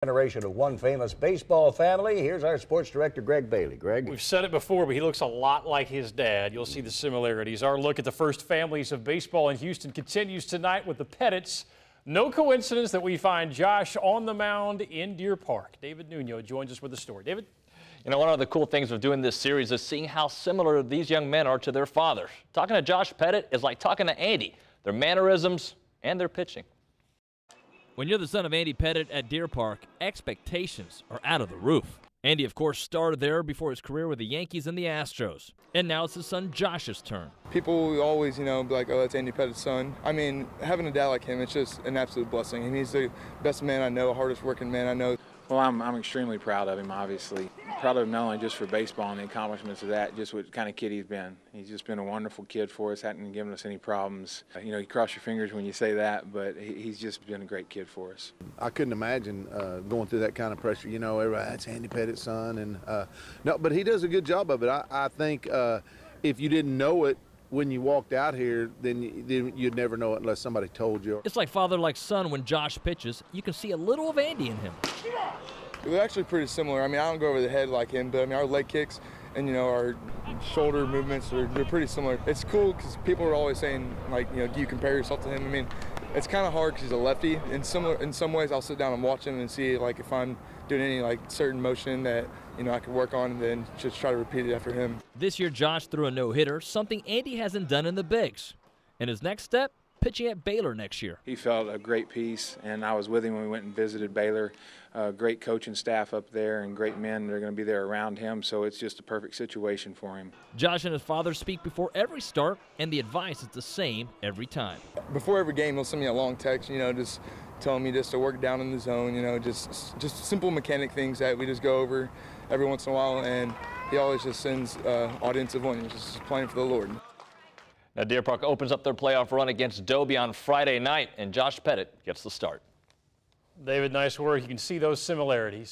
Generation of one famous baseball family. Here's our sports director, Greg Bailey. Greg. We've said it before, but he looks a lot like his dad. You'll see the similarities. Our look at the first families of baseball in Houston continues tonight with the Pettites. No coincidence that we find Josh on the mound in Deer Park. David Nuno joins us with the story. David? You know, one of the cool things of doing this series is seeing how similar these young men are to their father. Talking to Josh Pettite is like talking to Andy. Their mannerisms and their pitching. When you're the son of Andy Pettite at Deer Park, expectations are out of the roof. Andy, of course, started there before his career with the Yankees and the Astros. And now it's his son Josh's turn. People will always, be like, oh, that's Andy Pettite's son. I mean, having a dad like him, it's just an absolute blessing. And he's the best man I know, hardest working man I know. Well, I'm extremely proud of him, obviously. Proud of him not only just for baseball and the accomplishments of that, just what kind of kid he's been. He's just been a wonderful kid for us, hasn't given us any problems. You cross your fingers when you say that, but he's just been a great kid for us. I couldn't imagine going through that kind of pressure. Everybody, that's Andy Pettite's son. And no, but he does a good job of it. I think if you didn't know it when you walked out here, then you'd never know it unless somebody told you. It's like father like son when Josh pitches. You can see a little of Andy in him. We're actually pretty similar. I mean, I don't go over the head like him, but I mean, our leg kicks and, our shoulder movements, they're pretty similar. It's cool because people are always saying, like, do you compare yourself to him? I mean, it's kind of hard because he's a lefty. In some ways, I'll sit down and watch him and see, like, if I'm doing any, certain motion that, I could work on and then just try to repeat it after him. This year, Josh threw a no-hitter, something Andy hasn't done in the bigs. And his next step, pitching at Baylor next year. He felt a great piece, and I was with him when we went and visited Baylor. Great coaching staff up there and great men that are going to be there around him, so it's just a perfect situation for him. Josh and his father speak before every start, and the advice is the same every time. Before every game, he'll send me a long text, just telling me just to work down in the zone, just simple mechanic things that we just go over every once in a while, and he always just sends audience of one, just playing for the Lord. Now, Deer Park opens up their playoff run against Dobie on Friday night, and Josh Pettite gets the start. David, nice work. You can see those similarities.